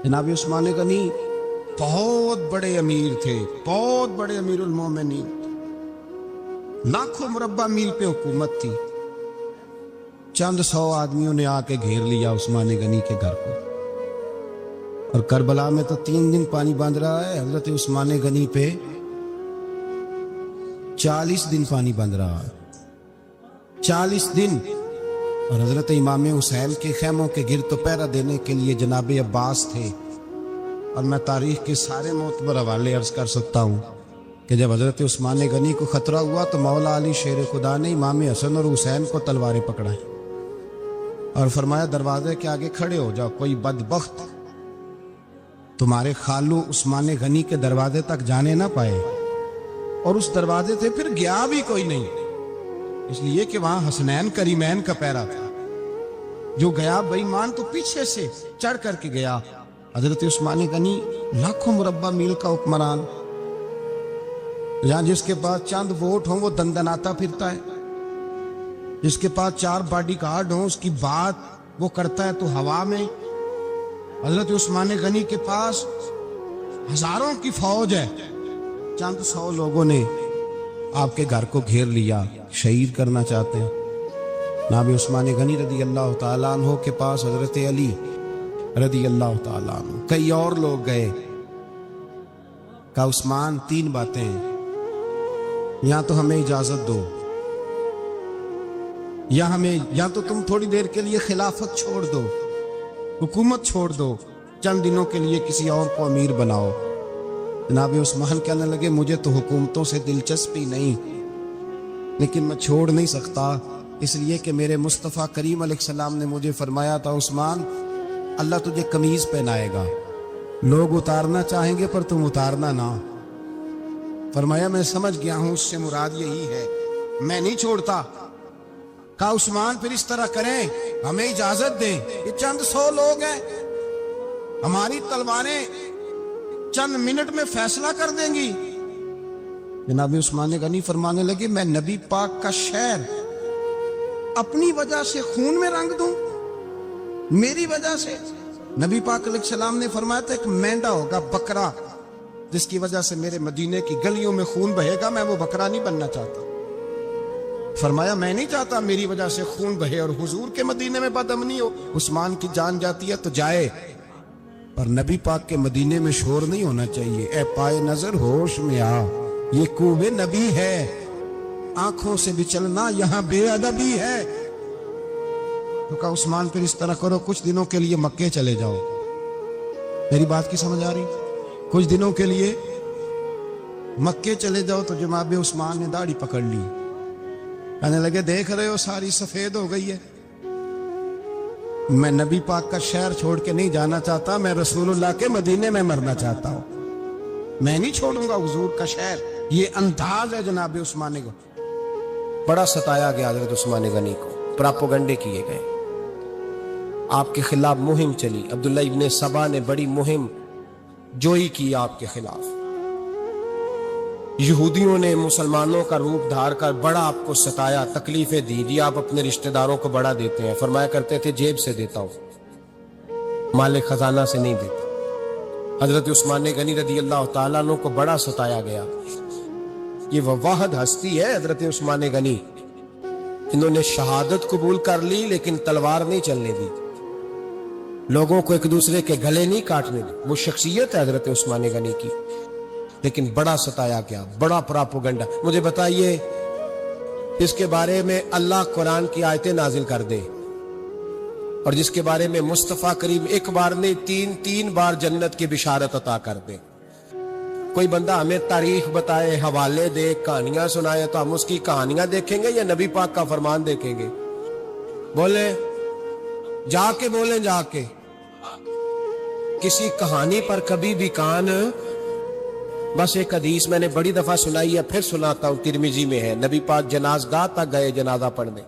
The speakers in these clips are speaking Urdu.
جناب عثمان غنی بہت بڑے امیر تھے، بہت بڑے امیر المومنین، لاکھوں مربع میل پہ حکومت تھی۔ چند 100 آدمیوں نے آ کے گھیر لیا عثمان غنی کے گھر کو، اور کربلا میں تو 3 دن پانی بند رہا ہے، حضرت عثمان غنی پہ 40 دن پانی بند رہا ہے، 40 دن۔ اور حضرت امام حسین کے خیموں کے گرد تو پہرا دینے کے لیے جناب عباس تھے۔ اور میں تاریخ کے سارے معتبر حوالے عرض کر سکتا ہوں کہ جب حضرت عثمان غنی کو خطرہ ہوا تو مولا علی شیر خدا نے امام حسن اور حسین کو تلواریں پکڑائیں اور فرمایا دروازے کے آگے کھڑے ہو جاؤ، کوئی بدبخت تمہارے خالو عثمان غنی کے دروازے تک جانے نہ پائے۔ اور اس دروازے سے پھر گیا بھی کوئی نہیں، اس لیے کہ وہاں حسنین کریمین کا پہرا تھا۔ جو گیا بے ایمان تو پیچھے سے چڑھ کر کے گیا۔ حضرت عثمان غنی لاکھوں مربع میل کا حکمران، یہاں جس کے پاس چند ووٹ ہوں وہ دندناتا پھرتا ہے، جس کے پاس 4 باڈی گارڈ ہوں اس کی بات وہ کرتا ہے تو ہوا میں۔ حضرت عثمان غنی کے پاس ہزاروں کی فوج ہے، چند 100 لوگوں نے آپ کے گھر کو گھیر لیا، شہید کرنا چاہتے ہیں۔ جناب عثمان غنی رضی اللہ تعالیٰ عنہ کے پاس حضرت علی رضی اللہ تعالیٰ عنہ، کئی اور لوگ گئے۔ کہا عثمان 3 باتیں ہیں، یا تو ہمیں اجازت دو، یا تو تم تھوڑی دیر کے لیے خلافت چھوڑ دو، حکومت چھوڑ دو، چند دنوں کے لیے کسی اور کو امیر بناؤ۔ جناب عثمان کہنے لگے مجھے تو حکومتوں سے دلچسپی نہیں، لیکن میں چھوڑ نہیں سکتا، اس لیے کہ میرے مصطفیٰ کریم علیہ السلام نے مجھے فرمایا تھا عثمان اللہ تجھے قمیض پہنائے گا، لوگ اتارنا چاہیں گے پر تم اتارنا نہ۔ فرمایا میں سمجھ گیا ہوں، اس سے مراد یہی ہے، میں نہیں چھوڑتا۔ کہا عثمان پھر اس طرح کریں، ہمیں اجازت دیں، یہ چند 100 لوگ ہیں، ہماری تلواریں چند منٹ میں فیصلہ کر دیں گی۔ جناب عثمان غنی فرمانے لگے میں نبی پاک کا شہر اپنی وجہ سے خون میں رنگ دوں، میری وجہ سے؟ نبی پاک علیہ السلام نے فرمایا تھا ایک مینڈا ہوگا، بکرا، جس کی وجہ سے میرے مدینے کی گلیوں میں خون بہے گا، میں وہ بکرا نہیں بننا چاہتا۔ فرمایا میں نہیں چاہتا میری وجہ سے خون بہے اور حضور کے مدینے میں بدامنی ہو۔ عثمان کی جان جاتی ہے تو جائے، پر نبی پاک کے مدینے میں شور نہیں ہونا چاہیے۔ اے پائے نظر ہوش میں آ، یہ کوبے نبی ہے، آنکھوں سے بھی چلنا یہاں بے ادبی ہے۔ تو کہا عثمان پھر اس طرح کرو، کچھ دنوں کے لیے مکے چلے جاؤ۔ میری بات کی سمجھ آ رہی؟ کچھ دنوں کے لیے مکے چلے جاؤ۔ تو جناب عثمان نے داڑھی پکڑ لی، کہنے لگے دیکھ رہے ہو ساری سفید ہو گئی ہے، میں نبی پاک کا شہر چھوڑ کے نہیں جانا چاہتا، میں رسول اللہ کے مدینے میں مرنا چاہتا ہوں، میں نہیں چھوڑوں گا حضور کا شہر۔ یہ انداز ہے جناب عثمان کو۔ بڑا ستایا گیا حضرت عثمان غنی کو، پراپوگنڈے کیے گئے، آپ کے خلاف مہم چلی، عبداللہ ابن سبا نے بڑی مہم جوئی کی آپ کے خلاف۔ یہودیوں نے مسلمانوں کا روپ دھار کر بڑا آپ کو ستایا، تکلیفیں دی، جی آپ اپنے رشتہ داروں کو بڑا دیتے ہیں، فرمایا کرتے تھے جیب سے دیتا ہوں، مال خزانہ سے نہیں دیتا۔ حضرت عثمان غنی رضی اللہ تعالیٰ عنہ کو بڑا ستایا گیا۔ یہ وہ واحد ہستی ہے حضرت عثمان غنی، انہوں نے شہادت قبول کر لی لیکن تلوار نہیں چلنے دی، لوگوں کو ایک دوسرے کے گلے نہیں کاٹنے دی۔ وہ شخصیت ہے حضرت عثمان غنی کی، لیکن بڑا ستایا گیا، بڑا پراپوگنڈا۔ مجھے بتائیے اس کے بارے میں اللہ قرآن کی آیتیں نازل کر دے، اور جس کے بارے میں مصطفیٰ کریم ایک بار نہیں تین بار جنت کی بشارت عطا کر دے، کوئی بندہ ہمیں تاریخ بتائے، حوالے دے، کہانیاں سنائے، تو ہم اس کی کہانیاں دیکھیں گے یا نبی پاک کا فرمان دیکھیں گے؟ بولیں، جا کے بولیں، جا کے کسی کہانی پر کبھی بھی کان۔ بس ایک حدیث میں نے بڑی دفعہ سنائی ہے، پھر سناتا ہوں، ترمذی میں ہے، نبی پاک جنازگاہ تک گئے جنازہ پڑھنے،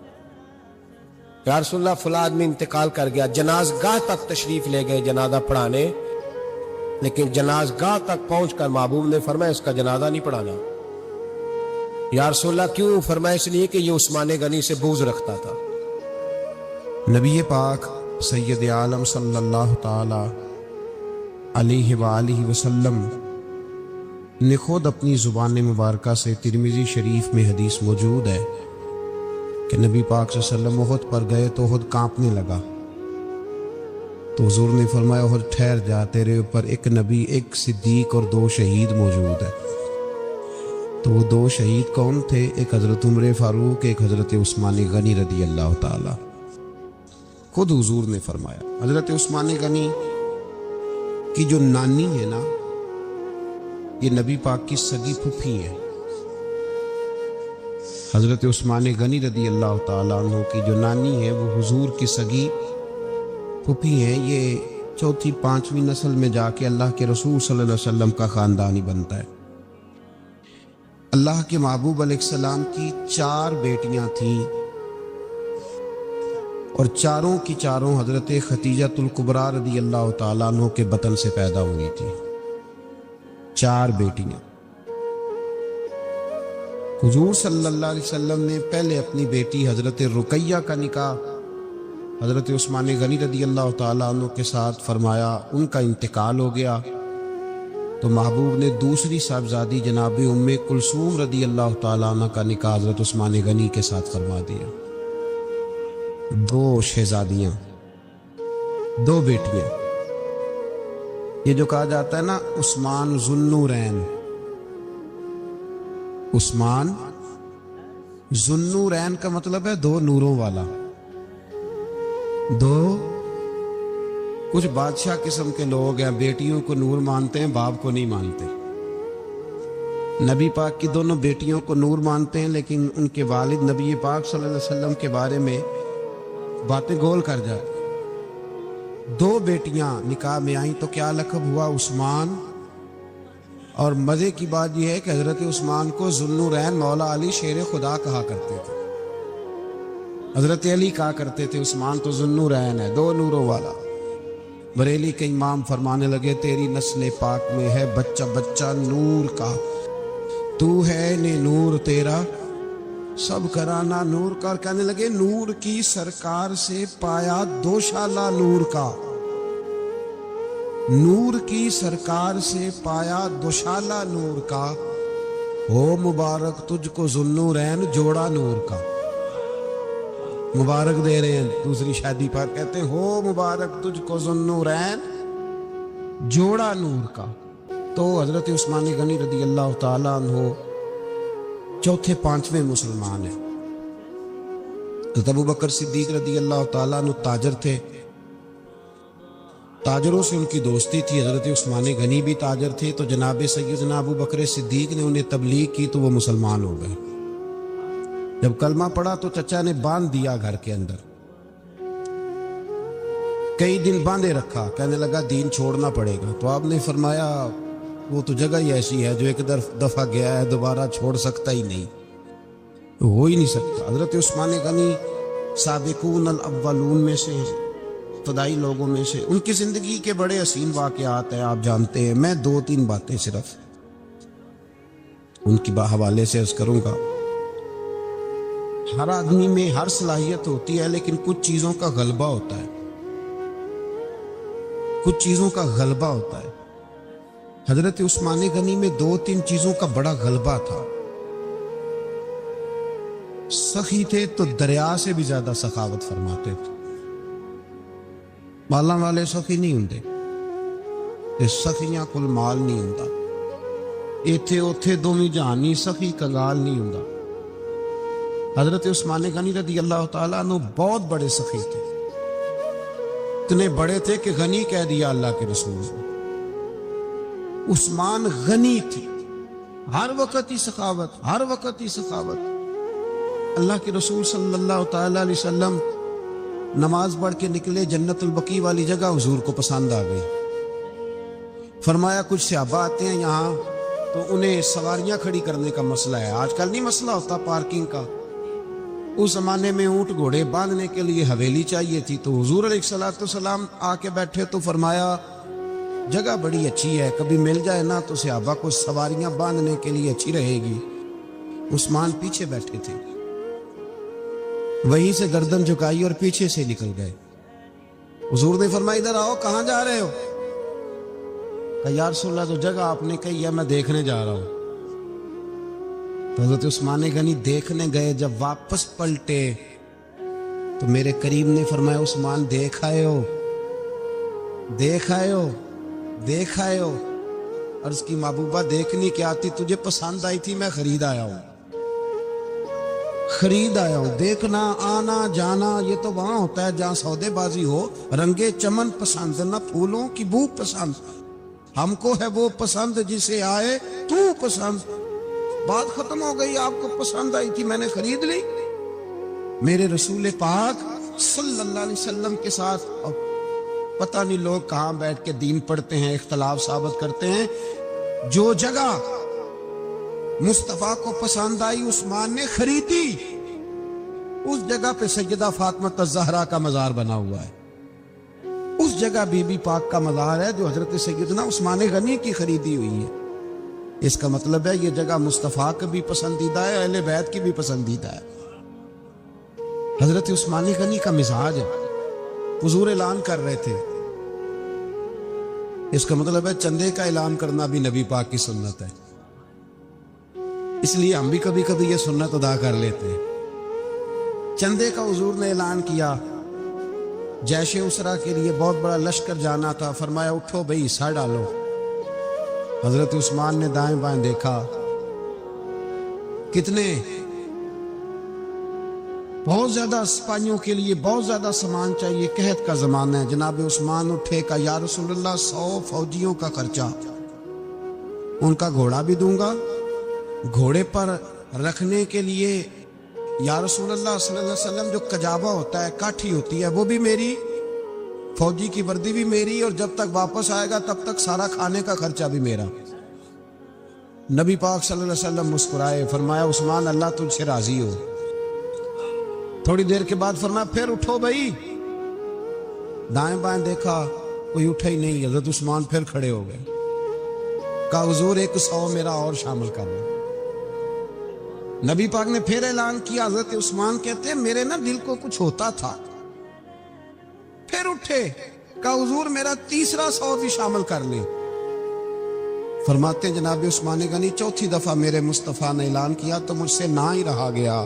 یا رسول اللہ فلاں آدمی انتقال کر گیا، جنازگاہ تک تشریف لے گئے جنازہ پڑھانے، لیکن جنازگاہ تک پہنچ کر محبوب نے فرمایا اس کا جنازہ نہیں پڑھانا۔ یا رسول اللہ کیوں؟ فرمایا اس لیے کہ یہ عثمان غنی سے بغض رکھتا تھا۔ نبی پاک سید عالم صلی اللہ تعالی علیہ وآلہ وسلم نے خود اپنی زبان مبارکہ سے، ترمذی شریف میں حدیث موجود ہے کہ نبی پاک صلی اللہ علیہ وسلم احد پر گئے تو احد کانپنے لگا، تو حضور نے فرمایا احد ٹھہر جا، تیرے اوپر ایک نبی، ایک صدیق اور 2 شہید موجود ہیں۔ تو وہ 2 شہید کون تھے؟ ایک حضرت عمر فاروق، ایک حضرت عثمان غنی رضی اللہ تعالی۔ خود حضور نے فرمایا، حضرت عثمان غنی کی جو نانی ہے نا، یہ نبی پاک کی سگی پھوپھی ہے۔ حضرت عثمان غنی رضی اللہ تعالیٰ عنہ کی جو نانی ہے وہ حضور کی سگی پھوپھی ہیں۔ یہ 4تھی 5ویں نسل میں جا کے اللہ کے رسول صلی اللہ علیہ وسلم کا خاندانی بنتا ہے۔ اللہ کے محبوب علیہ السلام کی 4 بیٹیاں تھیں، اور چاروں کی چاروں حضرت خدیجۃ الکبریٰ رضی اللہ تعالیٰ عنہ کے بطن سے پیدا ہوئی تھی۔ 4 بیٹیاں۔ حضور صلی اللہ علیہ وسلم نے پہلے اپنی بیٹی حضرت رقیہ کا نکاح حضرت عثمان غنی رضی اللہ تعالیٰ عنہ کے ساتھ فرمایا، ان کا انتقال ہو گیا تو محبوب نے دوسری صاحبزادی جناب ام کلثوم رضی اللہ تعالیٰ عنہ کا نکاح حضرت عثمان غنی کے ساتھ فرما دیا۔ 2 شہزادیاں، 2 بیٹیاں۔ یہ جو کہا جاتا ہے نا عثمان ذو النورین، عثمان ذو النورین کا مطلب ہے 2 نوروں والا۔ 2 کچھ بادشاہ قسم کے لوگ ہیں، بیٹیوں کو نور مانتے ہیں، باپ کو نہیں مانتے۔ نبی پاک کی دونوں بیٹیوں کو نور مانتے ہیں، لیکن ان کے والد نبی پاک صلی اللہ علیہ وسلم کے بارے میں باتیں گول کر جائے۔ 2 بیٹیاں نکاح میں آئیں تو کیا لقب ہوا؟ عثمان۔ اور مزے کی بات یہ ہے کہ حضرت عثمان کو ذو النورین مولا علی شیر خدا کہا کرتے تھے، حضرت علی کہا کرتے تھے عثمان تو ذو النورین ہے، 2 نوروں والا۔ بریلی کے امام فرمانے لگے، تیری نسل پاک میں ہے بچہ بچہ نور کا، تو ہے نے نور تیرا سب کرانا نور کا۔ اور کہنے لگے نور کی سرکار سے پایا 2 شالہ نور کا، نور کی سرکار سے پایا 2 شالہ نور کا، ہو مبارک تجھ کو ذو النورین جوڑا نور کا۔ مبارک دے رہے ہیں دوسری شادی پر، کہتے ہیں ہو مبارک تجھ کو ذو النورین جوڑا نور کا۔ تو حضرت عثمان غنی رضی اللہ تعالیٰ عنہ 4تھے 5ویں مسلمان ہیں۔ حضرت ابو بکر صدیق رضی اللہ تعالیٰ عنہ تاجر تھے، تاجروں سے ان کی دوستی تھی۔ حضرت عثمان غنی بھی تاجر تھے، تو جناب سیدنا ابو بکر صدیق نے انہیں تبلیغ کی تو وہ مسلمان ہو گئے۔ جب کلمہ پڑھا تو چچا نے باندھ دیا گھر کے اندر، کئی دن باندھے رکھا، کہنے لگا دین چھوڑنا پڑے گا۔ تو آپ نے فرمایا وہ تو جگہ ہی ایسی ہے جو ایک دفعہ گیا ہے دوبارہ چھوڑ سکتا ہی نہیں، ہو ہی نہیں سکتا۔ حضرت عثمان غنی سابقون الاولون میں سے، ابتدائی لوگوں میں سے، ان کی زندگی کے بڑے حسین واقعات ہیں، آپ جانتے ہیں۔ میں 2-3 باتیں صرف ان کی حوالے سے عرض کروں گا۔ ہر آدمی میں ہر صلاحیت ہوتی ہے، لیکن کچھ چیزوں کا غلبہ ہوتا ہے، کچھ چیزوں کا غلبہ ہوتا ہے۔ حضرت عثمان غنی میں 2-3 چیزوں کا بڑا غلبہ تھا۔ سخی تھے تو دریا سے بھی زیادہ سخاوت فرماتے تھے۔ مالاں والے سخی نہیں ہوندے، سخیاں کل مال نہیں ہوندا، ایتھے اوتھے دوویں جہانی سخی کنگال نہیں ہوندا۔ حضرت عثمان غنی رضی اللہ تعالیٰ عنہ بہت بڑے سخی تھے، اتنے بڑے تھے کہ غنی کہہ دیا اللہ کے رسول نے۔ عثمان غنی تھی، ہر وقت ہی سخاوت، ہر وقت ہی سخاوت۔ اللہ کے رسول صلی اللہ تعالیٰ علیہ وسلم نماز پڑھ کے نکلے، جنت البقیع والی جگہ حضور کو پسند آ گئی۔ فرمایا کچھ صحابہ آتے ہیں یہاں تو انہیں سواریاں کھڑی کرنے کا مسئلہ ہے، آج کل نہیں مسئلہ ہوتا پارکنگ کا، اس زمانے میں اونٹ گھوڑے باندھنے کے لیے حویلی چاہیے تھی۔ تو حضور علیہ الصلوۃ والسلام آ کے بیٹھے تو فرمایا جگہ بڑی اچھی ہے، کبھی مل جائے نا تو صحابہ کو سواریاں باندھنے کے لیے اچھی رہے گی۔ عثمان پیچھے بیٹھے تھے، وہیں سے گردن جھکائی اور پیچھے سے نکل گئے۔ حضور نے فرمایا ادھر آؤ، کہاں جا رہے ہو؟ کہ یا رسول اللہ جو جگہ آپ نے کہی ہے میں دیکھنے جا رہا ہوں. تو حضرت عثمان غنی دیکھنے گئے. جب واپس پلٹے تو میرے کریم نے فرمایا عثمان دیکھ آئے ہو, دیکھ آئے ہو, دیکھ آئے ہو. عرض کی محبوبہ دیکھنی کیا آتی, تجھے پسند آئی تھی, میں خرید آیا ہوں, خرید آیا ہوں. دیکھنا آنا جانا یہ تو وہاں ہوتا ہے جہاں سودے بازی ہو. رنگے چمن پسند نہ پھولوں کی بو پسند, ہم کو ہے وہ پسند جسے آئے تو پسند. بات ختم ہو گئی, آپ کو پسند آئی تھی میں نے خرید لی. میرے رسول پاک صلی اللہ علیہ وسلم کے ساتھ پتہ نہیں لوگ کہاں بیٹھ کے دین پڑھتے ہیں, اختلاف ثابت کرتے ہیں. جو جگہ مصطفیٰ کو پسند آئی عثمان نے خریدی, اس جگہ پہ سیدہ فاطمہ الزہرا کا مزار بنا ہوا ہے. اس جگہ بی بی پاک کا مزار ہے جو حضرت سیدنا عثمان غنی کی خریدی ہوئی ہے. اس کا مطلب ہے یہ جگہ مصطفیٰ کا بھی پسندیدہ ہے, اہل بیت کی بھی پسندیدہ ہے. حضرت عثمان غنی کا مزاج ہے, حضور اعلان کر رہے تھے. اس کا مطلب ہے چندے کا اعلان کرنا بھی نبی پاک کی سنت ہے, اس لیے ہم بھی کبھی کبھی یہ سنت ادا کر لیتے ہیں. چندے کا حضور نے اعلان کیا. جیش اسرا کے لیے بہت بڑا لشکر جانا تھا, فرمایا اٹھو بھئی حصہ ڈالو. حضرت عثمان نے دائیں بائیں دیکھا, کتنے, بہت زیادہ سپاہیوں کے لیے بہت زیادہ سامان چاہیے, قحط کا زمانہ ہے. جناب عثمان اٹھے کا یا رسول اللہ 100 فوجیوں کا خرچہ, ان کا گھوڑا بھی دوں گا, گھوڑے پر رکھنے کے لیے یا رسول اللہ صلی اللہ علیہ وسلم جو کجابہ ہوتا ہے, کاٹھی ہوتی ہے, وہ بھی میری, فوجی کی وردی بھی میری, اور جب تک واپس آئے گا تب تک سارا کھانے کا خرچہ بھی میرا. نبی پاک صلی اللہ علیہ وسلم مسکرائے, فرمایا عثمان اللہ تجھ سے راضی ہو. تھوڑی دیر کے بعد فرمایا پھر اٹھو بھائی. دائیں بائیں دیکھا کوئی اٹھا ہی نہیں. حضرت عثمان پھر کھڑے ہو گئے, کہا حضور 100 میرا اور شامل کر لیں. نبی پاک نے پھر اعلان کیا. حضرت عثمان کہتے ہیں میرے نا دل کو کچھ ہوتا تھا, پھر اٹھے, کہا حضور میرا تیسرا 100 بھی شامل کر لیں. فرماتے ہیں جناب عثمان غنی چوتھی دفعہ میرے مصطفیٰ نے اعلان کیا تو مجھ سے نہ ہی رہا گیا.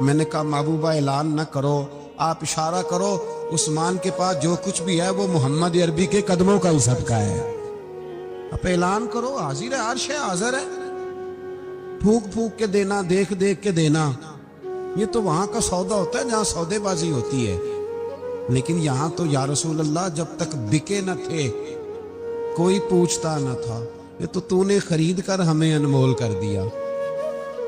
میں نے کہا محبوبہ اعلان نہ کرو, آپ اشارہ کرو, عثمان کے پاس جو کچھ بھی ہے وہ محمد عربی کے قدموں کا ہی صدقہ ہے. اب اعلان کرو, حاضر ہے, عرش ہے, حاضر ہے. پھونک پھونک کے دینا, دیکھ دیکھ کے دینا, یہ تو وہاں کا سودا ہوتا ہے جہاں سودے بازی ہوتی ہے. لیکن یہاں تو یا رسول اللہ جب تک بکے نہ تھے کوئی پوچھتا نہ تھا, یہ تو نے خرید کر ہمیں انمول کر دیا.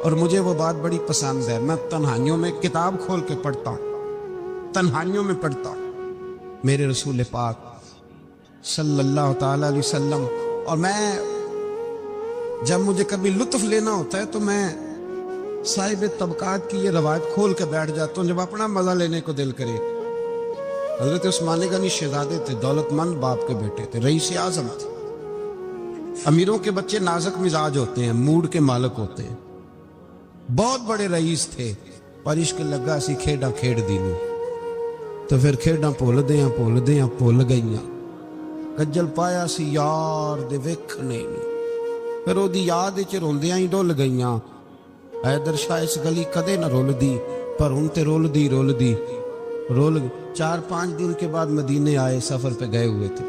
اور مجھے وہ بات بڑی پسند ہے, میں تنہائیوں میں کتاب کھول کے پڑھتا ہوں, تنہائیوں میں پڑھتا ہوں میرے رسول پاک صلی اللہ تعالی علیہ وسلم. اور میں جب مجھے کبھی لطف لینا ہوتا ہے تو میں صاحب طبقات کی یہ روایت کھول کے بیٹھ جاتا ہوں جب اپنا مزہ لینے کو دل کرے. حضرت عثمان غنی شہزادے تھے, دولت مند باپ کے بیٹے تھے, رئیس اعظم تھے. امیروں کے بچے نازک مزاج ہوتے ہیں, موڈ کے مالک ہوتے ہیں. بہت بڑے رئیس تھے, پر عشق لگا سی کھیڈاں کھیڑ دی نو, تو پھر کھیڈاں بھول گئیاں. کجل پایا سی یار دے ویکھنے نہیں, پھر وہ دی یاد وچ روندیاں ہی ڈل گئیاں. حیدر شاہ اس گلی کدے نہ رول دی, پر ہن تے رول دی 4-5 دن کے بعد مدینے آئے, سفر پہ گئے ہوئے تھے.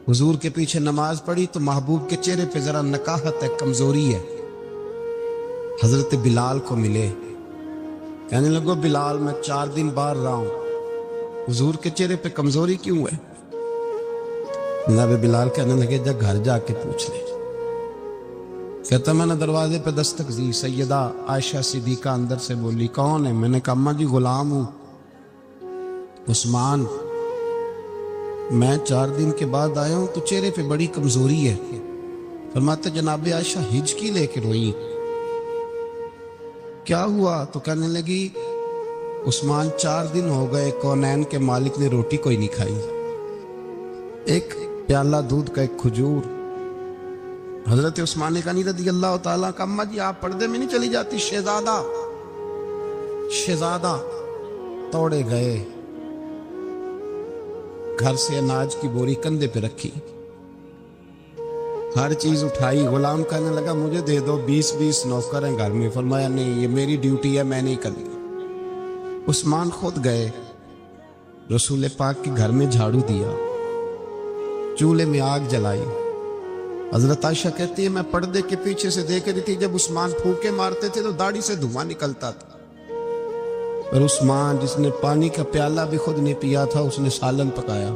حضور کے پیچھے نماز پڑھی تو محبوب کے چہرے پہ ذرا نکاہت ہے, کمزوری ہے. حضرت بلال کو ملے, کہنے لگو بلال میں 4 دن باہر رہا ہوں, حضور کے چہرے پہ کمزوری کیوں ہے؟ جناب بلال کہنے لگے جا گھر جا کے پوچھ لے. کہتا میں نے دروازے پہ دستک دی, سیدہ عائشہ صدیقہ اندر سے بولی کون ہے؟ میں نے کہا اماں جی غلام ہوں عثمان, میں 4 دن کے بعد آیا ہوں تو چہرے پہ بڑی کمزوری ہے. فرماتے جناب عائشہ ہجکی لے کے روئی. کیا ہوا؟ تو کہنے لگی عثمان 4 دن ہو گئے کونین کے مالک نے روٹی کوئی نہیں کھائی, ایک پیالہ دودھ کا ایک کھجور. حضرت عثمان غنی رضی اللہ تعالیٰ کا اماں جی آپ پردے میں نہیں چلی جاتی؟ شہزادہ توڑے گئے, گھر سے اناج کی بوری کندھے پہ رکھی, ہر چیز اٹھائی. غلام کہنے لگا مجھے دے دو, 20 نوکر ہیں گھر میں. فرمایا نہیں, یہ میری ڈیوٹی ہے, میں نہیں کرنی. عثمان خود گئے, رسول پاک کے گھر میں جھاڑو دیا, چولہے میں آگ جلائی. حضرت عائشہ کہتی ہے میں پردے کے پیچھے سے دیکھ رہی تھی, جب عثمان پھونکے مارتے تھے تو داڑھی سے دھواں نکلتا تھا. اور عثمان جس نے پانی کا پیالہ بھی خود نہیں پیا تھا, اس نے سالن پکایا,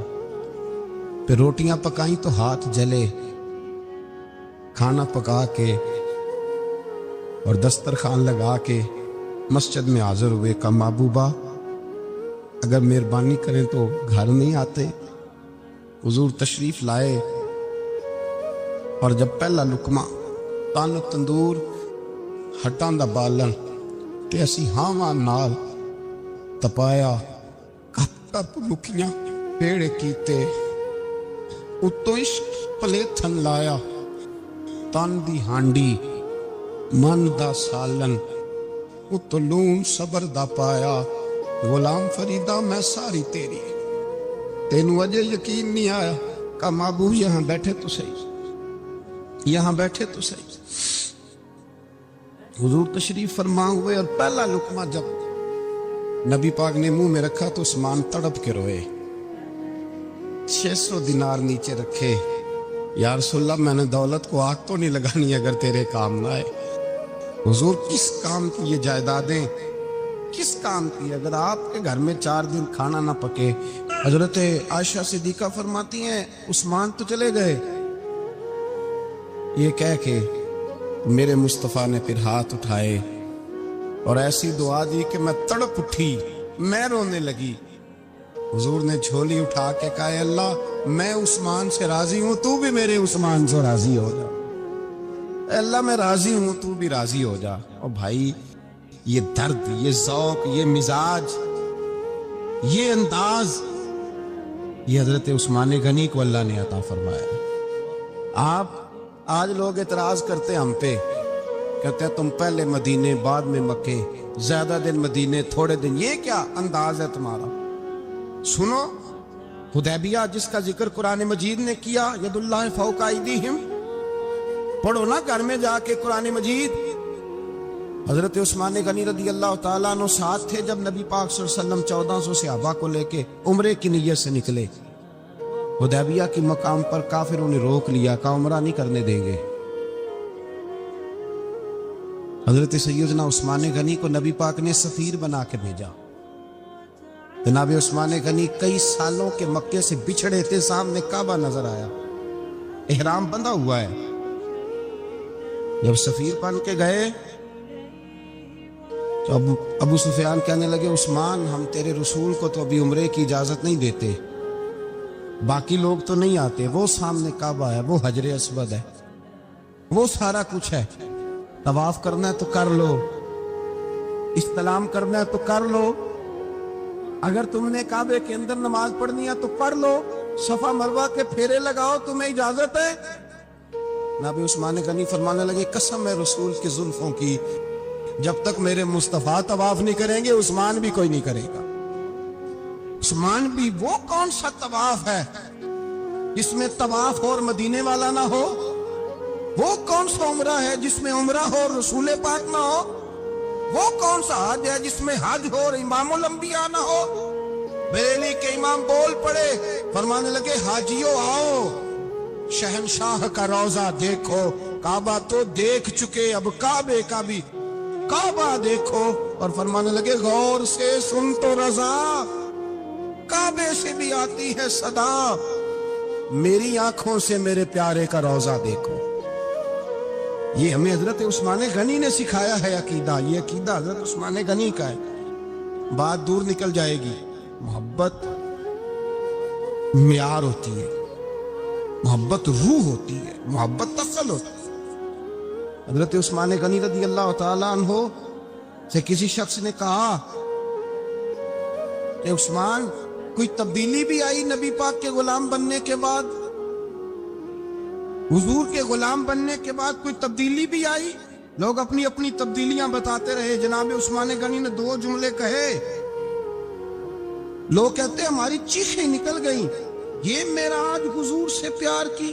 پھر روٹیاں پکائیں تو ہاتھ جلے. کھانا پکا کے اور دسترخوان لگا کے مسجد میں حاضر ہوئے. کہا محبوبہ اگر مہربانی کریں تو گھر نہیں آتے. حضور تشریف لائے اور جب پہلا لقمہ تن تندور ہٹاں دا بالن تے اسی ہاواں نال تپایا, کپ کپ لکیاں پیڑے کیتے, اتوں عشق پلیتھن لایا. تن دی ہانڈی من دا سالن اتوں لون صبر دا پایا. غلام فریدہ میں ساری تیری, تینوں اجے یقین نہیں آیا. کہا محبوب یہاں بیٹھے تو صحیح, یہاں بیٹھے تو صحیح. حضور تشریف فرما ہوئے اور پہلا لقمہ جب نبی پاک نے منہ میں رکھا تو عثمان تڑپ کے روئے. 600 دینار نیچے رکھے. یا رسول اللہ میں نے دولت کو آگ تو نہیں لگانی اگر تیرے کام نہ آئے. حضور کس کام کی یہ جائیدادیں, کس کام کی؟ اگر آپ کے گھر میں 4 دن کھانا نہ پکے. حضرت عائشہ صدیقہ فرماتی ہیں عثمان تو چلے گئے, یہ کہہ کے میرے مصطفیٰ نے پھر ہاتھ اٹھائے اور ایسی دعا دی کہ میں تڑپ اٹھی, میں رونے لگی. حضور نے جھولی اٹھا کے کہا اے اللہ میں عثمان سے راضی ہوں, تو بھی میرے عثمان سے راضی ہو جا. اے اللہ میں راضی ہوں, تو بھی راضی ہو جا. اور بھائی یہ درد, یہ ذوق, یہ مزاج, یہ انداز, یہ حضرت عثمان غنی کو اللہ نے عطا فرمایا. آپ آج لوگ اعتراض کرتے ہم پہ, کہتے ہیں تم پہلے مدینے بعد میں مکے, زیادہ دن مدینے تھوڑے دن, یہ کیا انداز ہے تمہارا؟ سنو حدیبیہ جس کا ذکر قرآن مجید نے کیا, ید اللہ فوق ایدیہم, پڑھو نا گھر میں جا کے قرآن مجید. حضرت عثمان غنی رضی اللہ تعالیٰ عنہ ساتھ تھے جب نبی پاک صلی اللہ علیہ وسلم 1400 صحابہ کو لے کے عمرے کی نیت سے نکلے. حدیبیہ کی مقام پر کافروں نے روک لیا, کہا عمرہ نہیں کرنے دیں گے. حضرت سیدنا عثمان غنی کو نبی پاک نے سفیر بنا کے بھیجا. جناب عثمان غنی کئی سالوں کے مکے سے بچھڑے تھے, سامنے کعبہ نظر آیا, احرام بندھا ہوا ہے. جب سفیر بن کے گئے تو ابو سفیان کہنے لگے عثمان ہم تیرے رسول کو تو ابھی عمرے کی اجازت نہیں دیتے, باقی لوگ تو نہیں آتے, وہ سامنے کعبہ ہے, وہ حجر اسود ہے, وہ سارا کچھ ہے. طواف کرنا ہے تو کر لو, استلام کرنا ہے تو کر لو, اگر تم نے کعبے کے اندر نماز پڑھنی ہے تو پڑھ لو, صفا مروہ کے پھیرے لگاؤ, تمہیں اجازت ہے. نبی عثمان غنی فرمانے لگے قسم ہے رسول کے زلفوں کی, جب تک میرے مصطفیٰ طواف نہیں کریں گے عثمان بھی کوئی نہیں کرے گا. عثمان بھی وہ کون سا طواف ہے جس میں طواف اور مدینے والا نہ ہو؟ وہ کون سا عمرہ ہے جس میں عمرہ ہو اور رسول پاک نہ ہو؟ وہ کون سا حج ہے جس میں حج ہو اور امام الانبیاء نہ ہو؟ بریلی کے امام بول پڑے, فرمانے لگے حاجیوں آؤ, شہنشاہ کا روضہ دیکھو, کعبہ تو دیکھ چکے, اب کعبے کا بھی کعبہ دیکھو. اور فرمانے لگے غور سے سن تو رضا, کعبے سے بھی آتی ہے صدا, میری آنکھوں سے میرے پیارے کا روضہ دیکھو. یہ ہمیں حضرت عثمان غنی نے سکھایا ہے عقیدہ, یہ عقیدہ حضرت عثمان غنی کا ہے. بات دور نکل جائے گی. محبت معیار ہوتی ہے, محبت روح ہوتی ہے, محبت اصل ہوتی ہے. حضرت عثمان غنی رضی اللہ تعالیٰ عنہ سے کسی شخص نے کہا کہ عثمان کوئی تبدیلی بھی آئی نبی پاک کے غلام بننے کے بعد؟ حضور کے غلام بننے کے بعد کوئی تبدیلی بھی آئی؟ لوگ اپنی اپنی تبدیلیاں بتاتے رہے. جناب عثمان غنی نے 2 جملے کہے, لوگ کہتے ہماری چیخیں نکل گئیں, یہ معراج حضور سے پیار کی,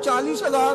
40,000।